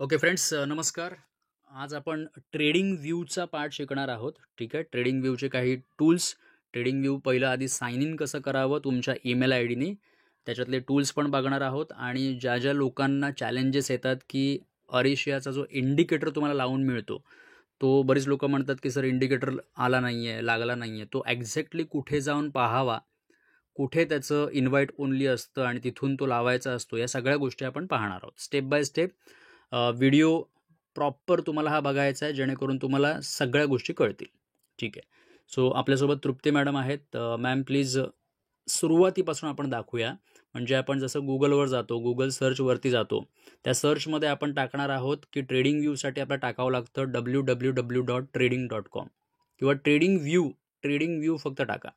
Okay friends, नमस्कार. आज आपण ट्रेडिंग व्ह्यूचा पार्ट शिकणार आहोत. ठीक आहे. ट्रेडिंग व्ह्यूचे काही टूल्स. ट्रेडिंग व्ह्यू पहिलं आधी साइन इन कसं करावं तुमच्या ईमेल आय डीने, त्याच्यातले टूल्स पण बघणार आहोत. आणि ज्या ज्या लोकांना चॅलेंजेस येतात की अरेशियाचा जो इंडिकेटर तुम्हाला लावून मिळतो, तो बरीच लोक म्हणतात की सर इंडिकेटर आला नाही आहे, लागला नाही आहे, तो एक्झॅक्टली कुठे जाऊन पाहावा, कुठे त्याचं इन्व्हाइट ओनली असतं आणि तिथून तो लावायचा असतो, या सगळ्या गोष्टी आपण पाहणार आहोत step by step. Video proper तुम्हाला हा बघायचा आहे जेणेकरून तुम्हाला सगळ्या गोष्टी कळतील. ठीक आहे. सो आपल्यासोबत तृप्ती मॅडम आहेत. मॅम प्लीज सुरुवातीपासून आपण दाखवूया. म्हणजे आपण जसं गुगलवर जातो, गुगल सर्चवरती जातो, त्या सर्चमध्ये आपण टाकणार आहोत की ट्रेडिंग व्ह्यूसाठी आपल्याला टाकावं लागतं www.trading.com किंवा ट्रेडिंग व्ह्यू फक्त टाका.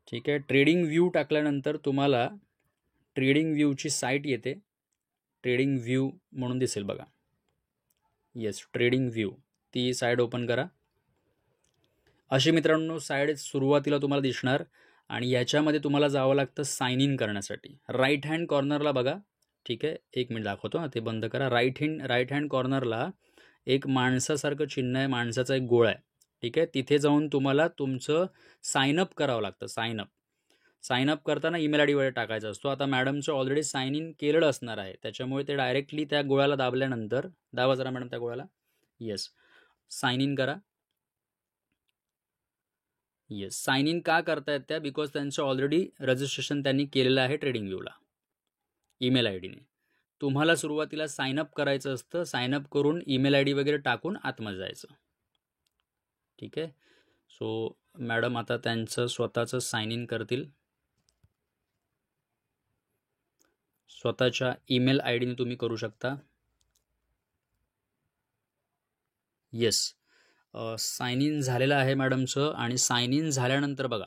ठीक आहे. ट्रेडिंग व्ह्यू टाकल्यानंतर तुम्हाला ट्रेडिंग व्ह्यूची साईट येते. ट्रेडिंग व्ह्यू म्हणून दिसेल बघा. येस, ट्रेडिंग व्ह्यू, ती साईट ओपन करा. अशी मित्रांनो साईट सुरुवातीला तुम्हाला दिसणार आणि याच्यामध्ये तुम्हाला जावं लागतं साइन इन करण्यासाठी. राईट हँड कॉर्नरला बघा. ठीक आहे, एक मिनिट दाखवतो, ते बंद करा. राईट हँड कॉर्नरला एक माणसासारखं चिन्ह आहे, माणसाचा एक गोळा आहे. ठीक आहे, तिथे जाऊन तुम्हाला तुमचं साईनअप करावं लागतं. साईनअप करताना ईमेल आय डी वगैरे टाकायचा असतो. आता मॅडमचं ऑलरेडी साइन इन केलेलं असणार आहे, त्याच्यामुळे ते डायरेक्टली त्या गोळ्याला दाबल्यानंतर, दाबा जरा मॅडम त्या गोळ्याला. येस, साइन इन करा. येस, साइन इन का करतायत त्या? बिकॉज त्यांचं ऑलरेडी रजिस्ट्रेशन त्यांनी केलेलं आहे ट्रेडिंग व्ह्यूला ईमेल आय डीने. तुम्हाला सुरुवातीला साईनअप करायचं असतं. साईनअप करून ईमेल आय डी वगैरे टाकून आतमध्ये जायचं. ठीक आहे. सो मॅडम आता त्यांचं स्वतःचं साइन इन करतील. स्वतःच्या ईमेल आय डीने तुम्ही करू शकता. येस, साइन इन झालेलं आहे मॅडमचं. आणि साइन इन झाल्यानंतर बघा,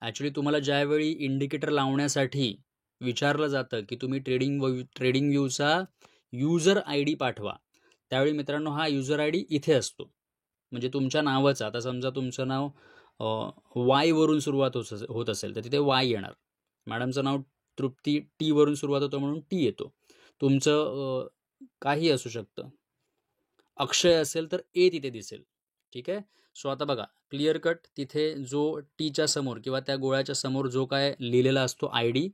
ॲक्च्युली तुम्हाला ज्यावेळी इंडिकेटर लावण्यासाठी विचारलं जातं की तुम्ही ट्रेडिंग व्ह्यूचा युजर आय डी पाठवा, त्यावेळी मित्रांनो हा युजर आय डी इथे असतो. म्हणजे तुमच्या नावाचा, आता समजा तुमचं नाव वाय वरून सुरुवात होत असेल तर तिथे वाय येणार. मॅडमचं नाव तृप्ती टी वरून सुरुवात होतं म्हणून टी येतो. तुमचं काही असू शकतं, अक्षय असेल तर ए तिथे दिसेल. ठीक आहे. सो आता बघा, क्लिअर कट तिथे जो टीच्या समोर किंवा त्या गोळ्याच्या समोर जो काय लिहिलेला असतो आय डी,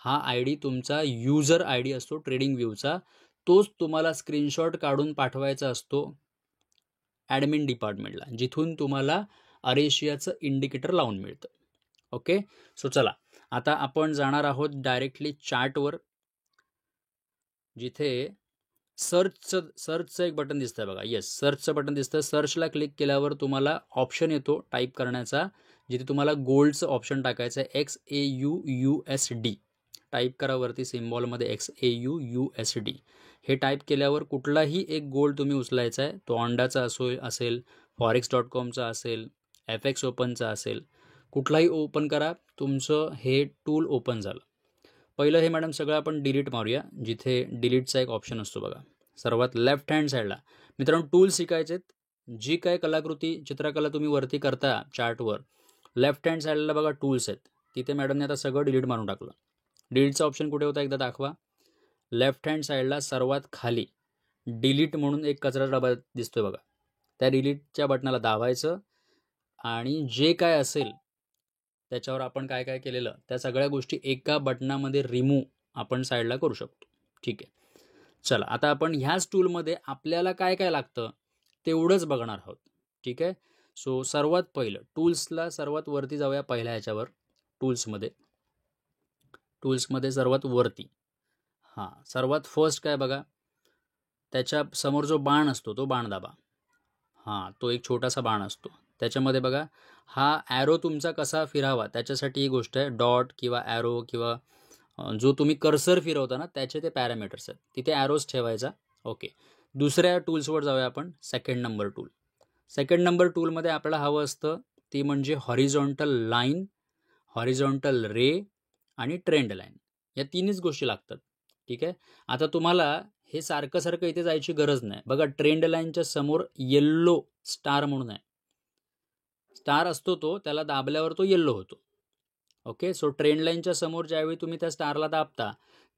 हा आय डी तुमचा युजर आय डी असतो ट्रेडिंग व्ह्यूचा. तोच तुम्हाला स्क्रीनशॉट काढून पाठवायचा असतो ॲडमिन डिपार्टमेंटला, जिथून तुम्हाला अरेशियाचं इंडिकेटर लावून मिळतं. ओके. सो चला, आता आपण जाणार आहोत डायरेक्टली चार्टवर, जिथे सर्चचं एक बटन दिसतंय बघा. येस, सर्चचं बटन दिसतं. सर्चला क्लिक केल्यावर तुम्हाला ऑप्शन येतो टाईप करण्याचा, जिथे तुम्हाला गोल्डचं ऑप्शन टाकायचं आहे. XAUUSD टाईप करा वरती सिम्बॉलमध्ये, XAUUSD. हे टाईप केल्यावर कुठलाही एक गोल्ड तुम्ही उचलायचा आहे. तो ऑंडाचा असेल, forex.comचा असेल, FX ओपनचा असेल, कुठलाही ओपन करा. तुमचं हे टूल ओपन झालं. पहिलं हे मॅडम सगळं आपण डिलीट मारूया, जिथे डिलीटचा एक ऑप्शन असतो बघा सर्वात लेफ्ट हँड साईडला. मित्रांनो, टूल्स शिकायचेत. जी काय कलाकृती, चित्रकला तुम्ही वरती करता चार्टवर, लेफ्ट हँड साईडला बघा टूल्स आहेत. तिथे मॅडमने आता सगळं डिलीट मारून टाकलं. डिलीटचा ऑप्शन कुठे होता एकदा दाखवा. लेफ्ट हँड साईडला सर्वात खाली डिलीट म्हणून एक कचरा डबा दिसतोय बघा, त्या डिलीटच्या बटनाला दाबायचं आणि जे काय असेल त्याच्यावर आपण काय काय केलेलं त्या सगळ्या गोष्टी एका बटनामध्ये रिमूव्ह आपण साईडला करू शकतो. ठीक आहे. चला, आता आपण ह्याच टूलमध्ये आपल्याला काय काय लागतं तेवढंच बघणार आहोत. ठीक आहे. सो सर्वात पहिलं टूल्सला सर्वात वरती जाऊया. पहिल्या ह्याच्यावर टूल्समध्ये सर्वात वरती, हां, सर्वात फर्स्ट काय बघा, त्याच्या समोर जो बाण असतो तो बाण दाबा. हां, तो एक छोटासा बाण असतो. त्याच्यामध्ये बघा, हा ॲरो तुमचा कसा फिरावा त्याच्यासाठी ही गोष्ट आहे. डॉट किंवा ॲरो किंवा जो तुम्ही कर्सर फिरवता ना त्याचे ते पॅरामीटर्स आहेत, तिथे ॲरोज ठेवायचा. ओके. दुसऱ्या टूल्सवर जाऊया आपण. सेकंड नंबर टूलमध्ये आपल्याला हवं असतं ती म्हणजे हॉरिझॉन्टल लाईन, हॉरिझॉन्टल रे आणि ट्रेंड लाईन. या तीनच गोष्टी लागतात. ठीक आहे. आता तुम्हाला हे सारखं इथे जायची गरज नाही. बघा, ट्रेंड लाईनच्या समोर येल्लो स्टार म्हणून आहे. स्टार असतो तो, त्याला दाबल्यावर तो येल्लो होतो. ओके. सो ट्रेंड लाईनच्या समोर ज्यावेळी तुम्ही त्या स्टारला दाबता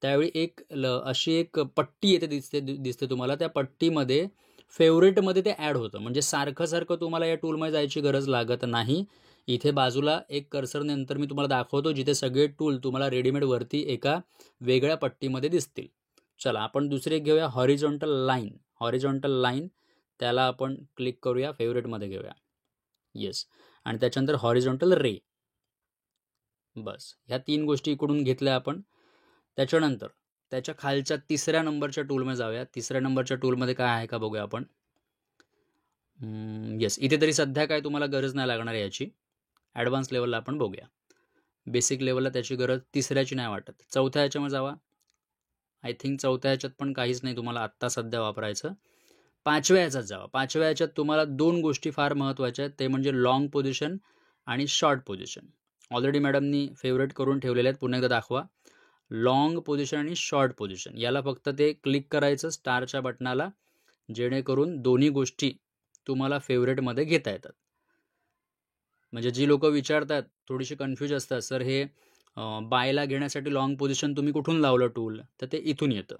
त्यावेळी अशी एक पट्टी येते दिसते तुम्हाला. त्या पट्टीमध्ये फेवरेटमध्ये ते ॲड होतं. म्हणजे सारखं तुम्हाला या टूलमध्ये जायची गरज लागत नाही. इथे बाजूला एक कर्सर नंतर मी तुम्हाला दाखवतो जिथे सगळे टूल तुम्हाला रेडीमेड वरती एका वेगळ्या पट्टीमध्ये दिसतील. चला आपण दुसरी एक घेऊया, हॉरिझॉन्टल लाईन. हॉरिझॉन्टल लाईन त्याला आपण क्लिक करूया, फेवरेटमध्ये घेऊया. येस. आणि त्याच्यानंतर हॉरिझॉन्टल रे. बस ह्या 3 गोष्टी इकडून घेतल्या आपण. त्याच्यानंतर त्याच्या खालच्या तिसऱ्या नंबरच्या टूलमध्ये जाऊया. तिसऱ्या नंबरच्या टूलमध्ये काय आहे का बघूया आपण. येस, इथे तरी सध्या काय तुम्हाला गरज नाही लागणार याची. ॲडव्हान्स लेवलला आपण बघूया. बेसिक लेवलला त्याची गरज तिसऱ्याची नाही वाटत. चौथ्या ह्याच्यामध्ये जावा. आय थिंक चौथ्या ह्याच्यात पण काहीच नाही तुम्हाला आत्ता सध्या वापरायचं. पाचव्या ह्याच्यात जावा. पाचव्या ह्याच्यात तुम्हाला 2 गोष्टी फार महत्त्वाच्या आहेत. ते म्हणजे लाँग पोझिशन आणि शॉर्ट पोझिशन. ऑलरेडी मॅडमनी फेवरेट करून ठेवलेले आहेत. पुन्हा एकदा दाखवा. लाँग पोझिशन आणि शॉर्ट पोझिशन याला फक्त ते क्लिक करायचं स्टारच्या बटनाला, जेणेकरून दोन्ही गोष्टी तुम्हाला फेवरेटमध्ये घेता येतात. म्हणजे जी लोक विचारतात, थोडीशी कन्फ्यूज असतात, सर हे बायला घेण्यासाठी लाँग पोझिशन तुम्ही कुठून लावलं टूल, तर ते इथून येतं.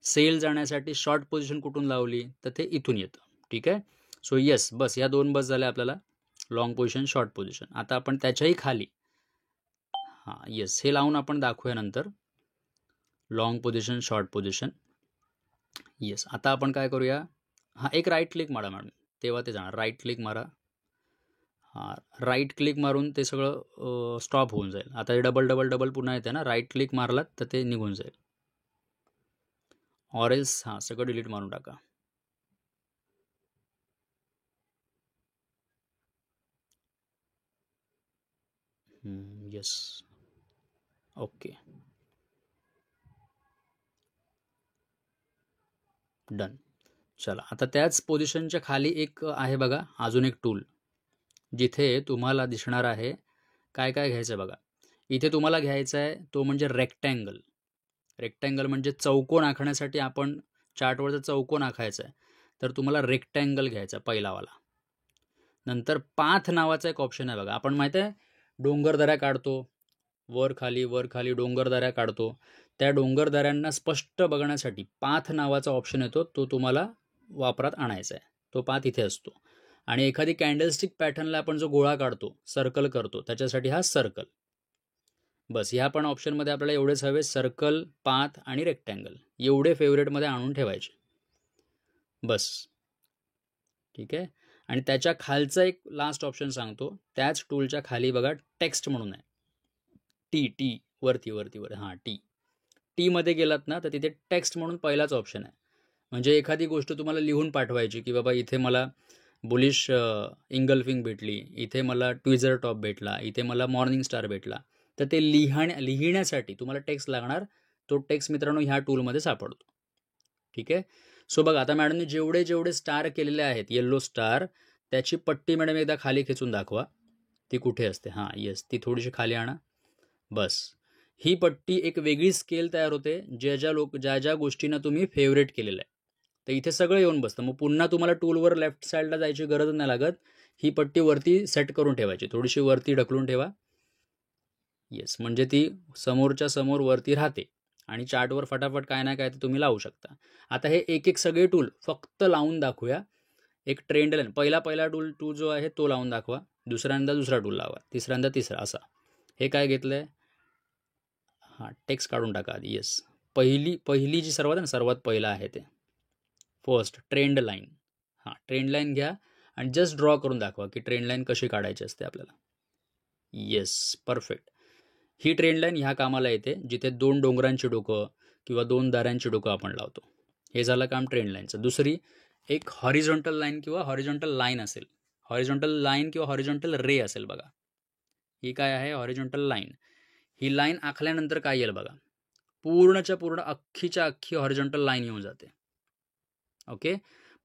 सेल जाण्यासाठी शॉर्ट पोझिशन कुठून लावली, तर ते इथून येतं. ठीक आहे. सो येस, बस या 2 बस झाल्या आपल्याला, लाँग पोझिशन शॉर्ट पोझिशन. आता आपण त्याच्याही खाली येस हे लावून आपण दाखवूया नंतर. Long position short position. Yes, आता आपण काय करूया, एक राईट क्लिक मारा मॅडम, तेव्हा ते जाणार. राईट क्लिक मारा. राईट क्लिक मारून ते सगळं स्टॉप होऊन जाईल. आता हे डबल पुन्हा येते ना, राईट क्लिक मारलात तर ते निघून जाईल. ऑरेल्स सगळं डिलीट मारून टाका. Yes, okay, done. चला, आता त्याच पोझिशनच्या खाली एक आहे बघा, अजून एक टूल, जिथे तुम्हाला दिसणार आहे काय काय घ्यायचं आहे बघा. इथे तुम्हाला घ्यायचं आहे तो म्हणजे रेक्टँगल. रेक्टँगल म्हणजे चौकोन आखण्यासाठी आपण चार्टवरचा चौकोन आखायचा आहे, तर तुम्हाला रेक्टँगल घ्यायचा पहिलावाला. नंतर पाथ नावाचा एक ऑप्शन आहे बघा. आपण माहिती आहे डोंगरदऱ्या काढतो, वर खाली डोंगरदऱ्या काढतो. त्या डोंगरदऱ्यांना स्पष्ट बघण्यासाठी पाथ नावाचा ऑप्शन येतो, तो तुम्हाला वापरात आणायचा आहे. तो पाथ इथे असतो. आणि एखादी कॅन्डलस्टिक पॅटर्नला आपण जो गोळा काढतो, सर्कल करतो, त्याच्यासाठी हा सर्कल. बस ह्या पण ऑप्शनमध्ये आपल्याला एवढेच हवे, सर्कल, पाथ आणि रेक्टँगल. एवढे फेवरेटमध्ये आणून ठेवायचे. बस ठीक आहे. आणि त्याच्या खालचा एक लास्ट ऑप्शन सांगतो. त्याच टूलच्या खाली बघा टेक्स्ट म्हणून आहे. टी वरती टी मध्ये गेलात ना, तर तिथे टेक्स्ट म्हणून पहिलाच ऑप्शन आहे. म्हणजे एखादी गोष्ट तुम्हाला लिहून पाठवायची की बाबा इथे मला बुलिश इंगल्फिंग भेटली, इथे मला ट्विझर टॉप भेटला, इथे मला मॉर्निंग स्टार भेटला, तर ते लिहिण्यासाठी तुम्हाला टेक्स्ट लागणार. तो टेक्स्ट मित्रांनो ह्या टूलमध्ये सापडतो. ठीक आहे. सो बघा, आता मॅडमने जेवढे स्टार केलेले आहेत, येल्लो स्टार, त्याची पट्टी मॅडम एकदा खाली खेचून दाखवा. ती कुठे असते. येस, ती थोडीशी खाली आणा. बस ही पट्टी एक वेगळी स्केल तयार होते, ज्या ज्या गोष्टींना तुम्ही फेवरेट केलेलं आहे, तर इथे सगळं येऊन बसतं. मग पुन्हा तुम्हाला टूलवर लेफ्ट साईडला जायची गरज नाही लागत. ही पट्टी वरती सेट करून ठेवायची, थोडीशी वरती ढकलून ठेवा. येस, म्हणजे ती समोरच्या समोर वरती राहते आणि चार्टवर फटाफट काय ना काय ते तुम्ही लावू शकता. आता हे एक सगळे टूल फक्त लावून दाखवूया. एक ट्रेंड लाईन, पहिला टूल जो आहे तो लावून दाखवा. दुसऱ्यांदा दुसरा टूल लावा, तिसऱ्यांदा तिसरा, असा. हे काय घेतलंय, टेक्स्ट काढून टाका आधी. येस, पहिली जी सर्वात आहे ना, सर्वात पहिला आहे ते first trend line. Trend line घ्या आणि जस्ट ड्रॉ करून दाखवा की ट्रेंड लाईन कशी काढायची असते आपल्याला. Yes, perfect. ही ट्रेंड लाईन ह्या कामाला येते जिथे 2 डोंगरांची डोकं किंवा 2 दाऱ्यांची डोकं आपण लावतो. हे झालं काम ट्रेंड लाईनचं. दुसरी एक हॉरिझॉन्टल लाईन किंवा हॉरिझॉन्टल लाईन असेल. हॉरिझॉन्टल लाईन किंवा हॉरिझॉन्टल रे असेल बघा. ही काय आहे, हॉरिझॉन्टल लाईन. ही लाईन आखल्यानंतर काय येईल बघा, पूर्णच्या पूर्ण अख्खीच्या अख्खी हॉरिझॉन्टल लाईन येऊन जाते. ओके.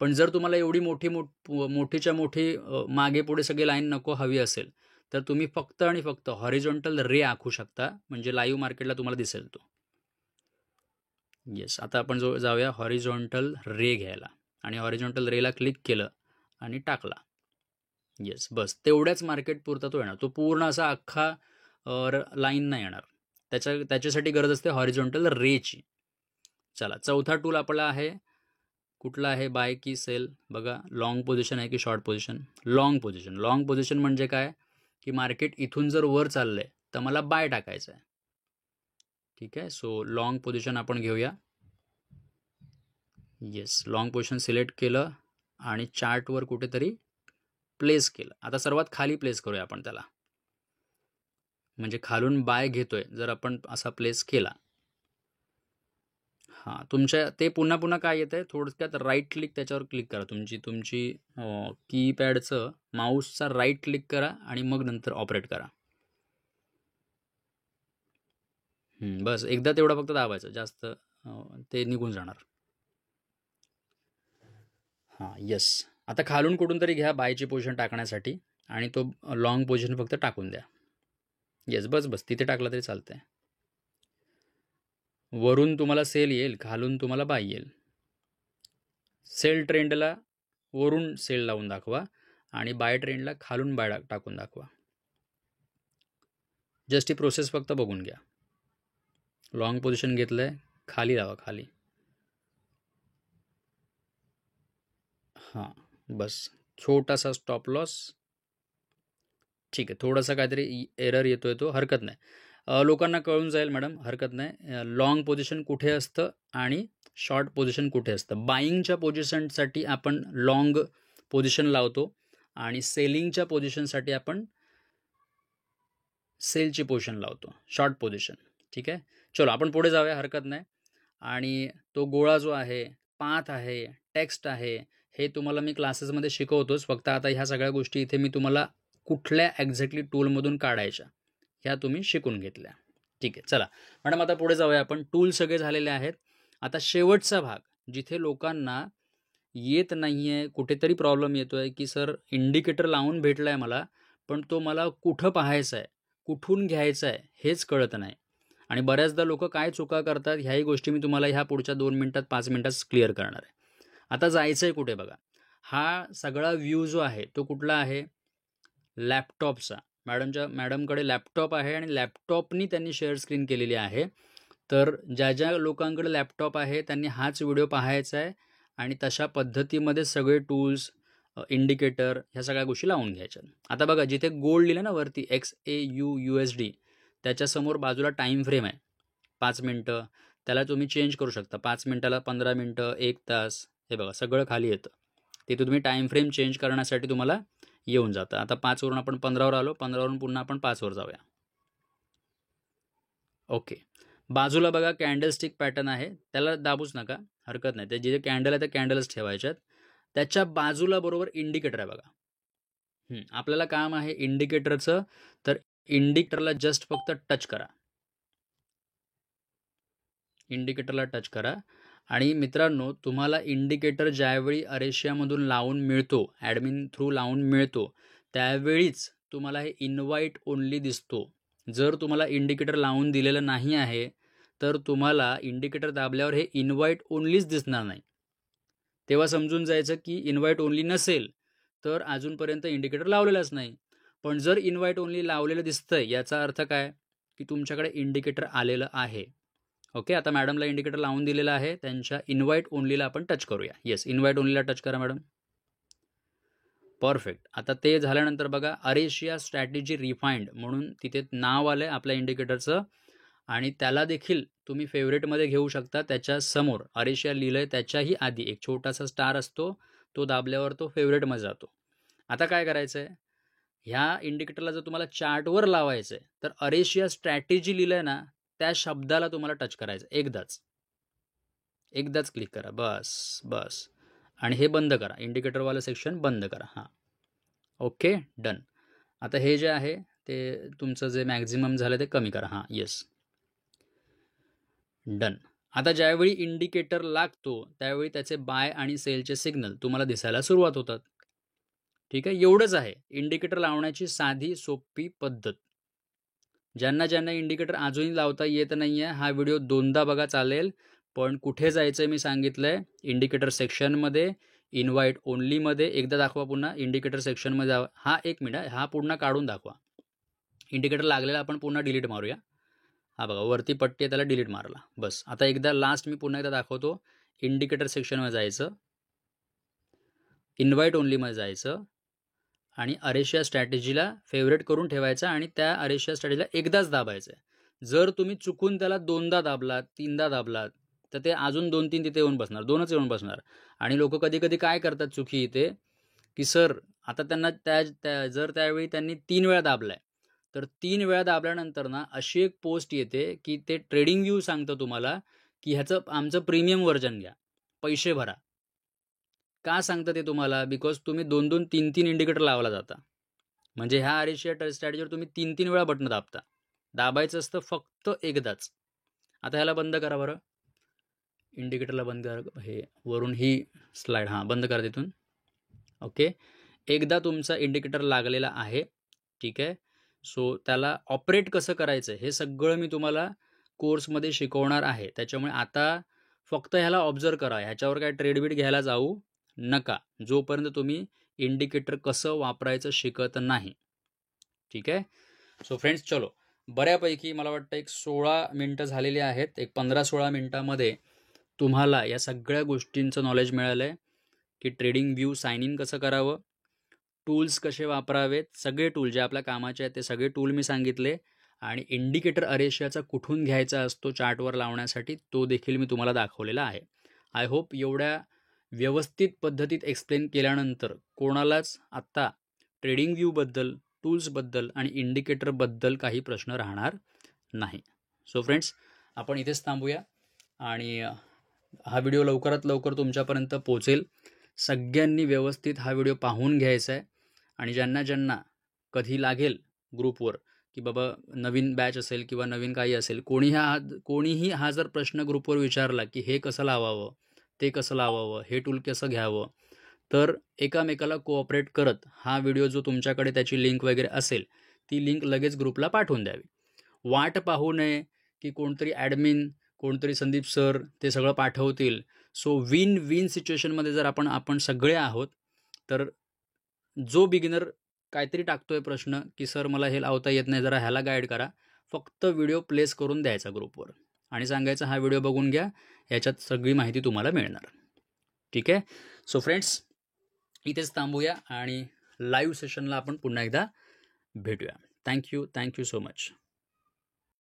पण जर तुम्हाला एवढी मोठीच्या मोठी मागे पुढे सगळी लाईन नको हवी असेल, तर तुम्ही फक्त आणि फक्त हॉरिझॉन्टल रे आखू शकता. म्हणजे लाईव्ह मार्केटला तुम्हाला दिसेल तो. येस, आता आपण जाऊया हॉरिझॉन्टल रे घ्यायला आणि हॉरिझॉन्टल रेला क्लिक केलं आणि टाकला. येस, बस तेवढ्याच मार्केट पुरता तो येणार. तो पूर्ण असा अख्खा लाईन नाही येणार. त्याच्यासाठी गरज असते हॉरिझॉन्टल रेची. चला, चौथा टूल आपला आहे कुठला आहे, बाय की सेल. बघा, लॉंग पोझिशन आहे की short position. Long position. Long position म्हणजे काय की मार्केट इथून जर वर चाललंय तर मला बाय टाकायचं आहे. ठीक आहे, सो लॉंग पोझिशन आपण घेऊया. येस, लॉंग पोझिशन सिलेक्ट केलं आणि चार्टवर कुठेतरी प्लेस केलं. आता सर्वात खाली प्लेस करूया आपण त्याला, म्हणजे खालून बाय घेतोय जर आपण असा प्लेस केला. हां, तुमच्या ते पुन्हा पुन्हा काय येतं आहे, थोडक्यात राईट क्लिक त्याच्यावर क्लिक करा. तुमची कीपॅडचं माऊसचा राईट क्लिक करा आणि मग नंतर ऑपरेट करा. बस एकदा तेवढा फक्त दाबायचं, जास्त ते निघून जाणार. हां, येस. आता खालून कुठून तरी घ्या बायची पोझिशन टाकण्यासाठी आणि तो लॉंग पोझिशन फक्त टाकून द्या. येस, बस तिथे टाकला तरी चालतंय. वरून तुम्हाला सेल येईल, खालून तुम्हाला बाय येईल. सेल ट्रेंडला वरून सेल लावून दाखवा आणि बाय ट्रेंडला खालून बाय टाकून दाखवा. जस्ट ही प्रोसेस फक्त बघून घ्या. लॉंग पोझिशन घेतलं आहे, खाली लावा, खाली. हां, बस छोटासा स्टॉप लॉस. ठीक आहे, थोडासा काहीतरी एरर येतो आहे, तो हरकत नाही. लोकांना कळून जाईल मॅडम, हरकत नाही. लॉंग पोझिशन कुठे असतं आणि शॉर्ट पोझिशन कुठे असतं. बाईंगच्या पोझिशनसाठी आपण लॉंग पोझिशन लावतो आणि सेलिंगच्या पोझिशनसाठी आपण सेलची पोझिशन लावतो, शॉर्ट पोझिशन. ठीक आहे, चलो आपण पुढे जाऊया, हरकत नाही. आणि तो गोळा जो आहे, पाथ आहे, टेक्स्ट आहे, हे तुम्हाला मी क्लासेसमध्ये शिकवतोच. फक्त आता ह्या सगळ्या गोष्टी इथे मी तुम्हाला कुठल्या एक्झॅक्टली टूलमधून काढायच्या ह्या तुम्ही शिकून घेतल्या. ठीक आहे, चला मॅडम आता पुढे जाऊया आपण. टूल सगळे झालेले आहेत. आता शेवटचा भाग, जिथे लोकांना येत नाही आहे, कुठेतरी प्रॉब्लेम येतो आहे की सर इंडिकेटर लावून भेटला आहे मला, पण तो मला कुठं पाहायचा आहे, कुठून घ्यायचा आहे हेच कळत नाही. आणि बऱ्याचदा लोक काय चुका करतात ह्याही गोष्टी मी तुम्हाला ह्या पुढच्या 2 मिनिटात 5 मिनिटात क्लिअर करणार आहे. आता जायचं आहे कुठे बघा. हा सगळा व्ह्यू जो आहे तो कुठला आहे, लॅपटॉपचा. मॅडमकडे लॅपटॉप आहे आणि लॅपटॉपनी त्यांनी शेअर स्क्रीन केलेली आहे. तर ज्या लोकांकडे लॅपटॉप आहे त्यांनी हाच व्हिडिओ पाहायचा आहे आणि तशा पद्धतीमध्ये सगळे टूल्स, इंडिकेटर ह्या सगळ्या गोष्टी लावून घ्यायच्या. आता बघा, जिथे गोल्ड लिहिलं ना वरती XAUUSD, त्याच्यासमोर बाजूला टाईम फ्रेम आहे 5 मिनटं. त्याला तुम्ही चेंज करू शकता, 5 मिनटाला 15 मिनटं, 1 तास, हे बघा सगळं खाली येतं. तिथे तुम्ही टाईम फ्रेम चेंज करण्यासाठी तुम्हाला येऊन जातं. आता 5 वरून आपण 15वर आलो, 15वरून पुन्हा आपण 5वर जाऊया. ओके, बाजूला बघा कॅन्डलस्टिक पॅटर्न आहे, त्याला दाबूच नका, हरकत नाही. ते जे कॅन्डल आहे त्या कॅन्डलच ठेवायच्यात. त्याच्या बाजूला बरोबर इंडिकेटर आहे बघा. आपल्याला काम आहे इंडिकेटरचं, तर इंडिकेटरला जस्ट फक्त टच करा. इंडिकेटरला टच करा. आणि मित्रांनो, तुम्हाला इंडिकेटर ज्यावेळी अरेशियामधून लावून मिळतो, ॲडमिन थ्रू लावून मिळतो, त्यावेळीच तुम्हाला हे इन्व्हाइट ओनली दिसतो. जर तुम्हाला इंडिकेटर लावून दिलेलं नाही आहे तर तुम्हाला इंडिकेटर दाबल्यावर हे इन्व्हाइट ओनलीच दिसणार नाही. तेव्हा समजून जायचं की इन्व्हाइट ओनली नसेल तर अजूनपर्यंत इंडिकेटर लावलेलाच नाही. पण जर इन्व्हाइट ओनली लावलेलं दिसतंय याचा अर्थ काय की तुमच्याकडे इंडिकेटर आलेलं आहे. ओके, आता मॅडमला इंडिकेटर लावून दिलेला आहे, त्यांच्या इन्व्हाइट ओनलीला आपण टच करूया. येस, इन्व्हाइट ओनलीला टच करा मॅडम. परफेक्ट. आता ते झाल्यानंतर बघा, अरेशिया स्ट्रॅटेजी रिफाइंड म्हणून तिथे नाव आलं आहे आपल्या इंडिकेटरचं आणि त्याला देखील तुम्ही फेवरेटमध्ये घेऊ शकता. त्याच्या समोर अरेशिया लिहिलं आहे, त्याच्याही आधी एक छोटासा स्टार असतो, तो दाबल्यावर तो फेवरेटमध्ये जातो. आता काय करायचं आहे, ह्या इंडिकेटरला जर तुम्हाला चार्टवर लावायचं आहे तर अरेशिया स्ट्रॅटेजी लिहिलं आहे ना, त्या शब्दाला तुम्हाला टच करायचं. एकदाच क्लिक करा, बस. आणि हे बंद करा, इंडिकेटरवालं सेक्शन बंद करा. हां, ओके, डन. आता हे जे आहे ते तुमचं जे मॅक्झिमम झालं ते कमी करा. हां, येस, डन. आता ज्यावेळी इंडिकेटर लागतो त्यावेळी त्याचे बाय आणि सेलचे सिग्नल तुम्हाला दिसायला सुरुवात होतात. ठीक आहे, एवढंच आहे इंडिकेटर लावण्याची साधी सोपी पद्धत. ज्यांना इंडिकेटर अजूनही लावता येत नाही आहे, हा व्हिडिओ 2दा बघा, चालेल. पण कुठे जायचं आहे मी सांगितलं आहे, इंडिकेटर सेक्शनमध्ये, इन्व्हाइट ओनलीमध्ये. एकदा दाखवा पुन्हा, इंडिकेटर सेक्शनमध्ये जावा. हा 1 मिनिट, हा पुन्हा काढून दाखवा. इंडिकेटर लागलेला आपण पुन्हा डिलीट मारूया. हा बघा वरती पट्टी आहे, त्याला डिलीट मारला. बस आता एकदा लास्ट मी पुन्हा एकदा दाखवतो. इंडिकेटर सेक्शनमध्ये जायचं, इन्व्हाइट ओनलीमध्ये जायचं आणि अरेशिया स्ट्रॅटेजीला फेवरेट करून ठेवायचं आणि त्या अरेशिया स्ट्रॅटेजीला एकदाच दाबायचं आहे. जर तुम्ही चुकून त्याला 2दा दाबलात, 3दा दाबलात, तर ते अजून 2-3 तिथे येऊन बसणार, 2च येऊन बसणार. आणि लोक कधी कधी काय करतात चुकी इथे, की सर आता त्यांना जर त्यावेळी त्यांनी 3 वेळा दाबलाय, तर 3 वेळा दाबल्यानंतर ना अशी एक पोस्ट येते की ते ट्रेडिंग व्ह्यू सांगतं तुम्हाला की ह्याचं आमचं प्रीमियम व्हर्जन घ्या, पैसे भरा. का सांगतं ते तुम्हाला? बिकॉज तुम्ही 2-2, 3-3 इंडिकेटर लावला जाता. म्हणजे ह्या अरेशिया स्ट्रॅटेजीवर तुम्ही 3-3 वेळा बटन दाबता. दाबायचं असतं फक्त एकदाच. आता ह्याला बंद करा बरं, इंडिकेटरला बंद करा. हे वरून ही स्लाइड बंद करा तिथून. ओके, एकदा तुमचा इंडिकेटर लागलेला आहे, ठीक आहे. सो त्याला ऑपरेट कसं करायचं हे सगळं मी तुम्हाला कोर्समध्ये शिकवणार आहे. त्याच्यामुळे आता फक्त ह्याला ऑब्झर्व करा, ह्याच्यावर काय ट्रेडबीट घ्यायला जाऊ नका जोपर्यंत तुम्ही इंडिकेटर कसं वापरायचं शिकत नाही, ठीक आहे. सो फ्रेंड्स चलो, बऱ्यापैकी मला वाटतं एक 16 मिनटं झालेली आहेत. एक 15-16 मिनटामध्ये तुम्हाला या सगळ्या गोष्टींचं नॉलेज मिळालं आहे की ट्रेडिंग व्ह्यू साइन इन कसं करावं, टूल्स कसे वापरावेत, सगळे टूल जे आपल्या कामाचे आहेत ते सगळे टूल मी सांगितले. आणि इंडिकेटर अरेशियाचा कुठून घ्यायचा असतो चार्टवर लावण्यासाठी तो देखील मी तुम्हाला दाखवलेला आहे. आय होप एवढ्या व्यवस्थित पद्धतीत एक्सप्लेन केल्यानंतर कोणालाच आत्ता ट्रेडिंग व्ह्यूबद्दल, टूल्सबद्दल आणि इंडिकेटरबद्दल काही प्रश्न राहणार नाही. सो फ्रेंड्स, आपण इथेच थांबूया आणि हा व्हिडिओ लवकरात लवकर तुमच्यापर्यंत पोहोचेल. सगळ्यांनी व्यवस्थित हा व्हिडिओ पाहून घ्यायचा आहे आणि ज्यांना ज्यांना कधी लागेल ग्रुपवर की बाबा नवीन बॅच असेल किंवा नवीन काही असेल, कोणीही हा जर प्रश्न ग्रुपवर विचारला की हे कसं लावावं, ते कसं लावावं, हे टूल कसं घ्यावं, तर एकामेकाला कोऑपरेट करत हा व्हिडिओ जो तुमच्याकडे त्याची लिंक वगैरे असेल ती लिंक लगेच ग्रुपला पाठवून द्यावी. वाट पाहू नये की कोणतरी ॲडमिन, कोणतरी संदीप सर ते सगळं पाठवतील. सो विन विन सिच्युएशनमध्ये जर आपण सगळे आहोत, तर जो बिगिनर काहीतरी टाकतोय प्रश्न की सर मला हे लावता येत नाही, जरा ह्याला गाईड करा, फक्त व्हिडिओ प्लेस करून द्यायचा ग्रुपवर आणि सांगायचं हा व्हिडिओ बघून घ्या, याच्यात सगळी माहिती तुम्हाला मिळणार, ठीक आहे. सो फ्रेंड्स, इथेच थांबूया आणि लाईव्ह सेशनला आपण पुन्हा एकदा भेटूया. Thank you so much.